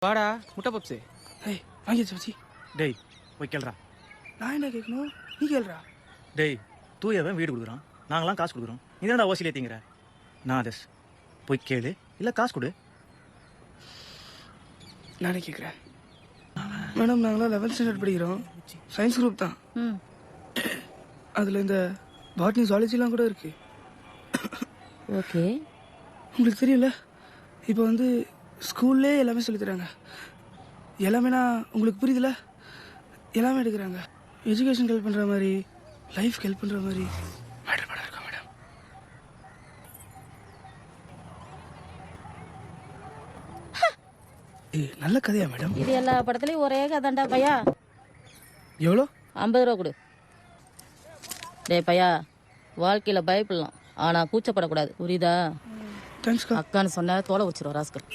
வாடா முட்டை பப்ஸு. ஏய் வாங்கிடுச்சு வச்சு. டேய் போய் கேள்றா. நான் என்ன கேட்கணும், நீ கேள்றா. டேய் தூயவன் வீடு கொடுக்குறான், நாங்களாம் காசு கொடுக்குறோம். நீ தான்டா ஓசிலே தீங்கிற. நான் அதஸ் போய் கேளு, இல்லை காசு கொடு. நானே கேட்குறேன். மேடம் நாங்களாம் 11th ஸ்டாண்டர்ட் படிக்கிறோம், சயின்ஸ் குரூப் தான். அதில் இந்த பாட்னி ஜுவாலஜிலாம் கூட இருக்கு. ஓகே, உங்களுக்கு தெரியல, இப்போ வந்து ஸ்கூல்லே எல்லாமே சொல்லித்தராங்க. எல்லாமே நான் உங்களுக்கு புரியுதுல, எல்லாமே எடுக்கிறாங்க. எஜுகேஷன் ஹெல்ப் பண்ணுற மாதிரி, லைஃப் ஹெல்ப் பண்ணுற மாதிரி மேடம் படம் இருக்கா மேடம்? நல்ல கதையா மேடம்? இது எல்லா படத்துலயும் ஒரே கதாண்டா பையா. எவ்வளோ? 50 ரூபா கொடு. டேய் பையா, வாழ்க்கையில பயப்படலாம், ஆனா கூச்சப்படக்கூடாது, புரியுதா? தேங்க்ஸ்க்கா. அக்கான்னு சொன்ன தோலை உச்சிரும் ராஸ்கல்.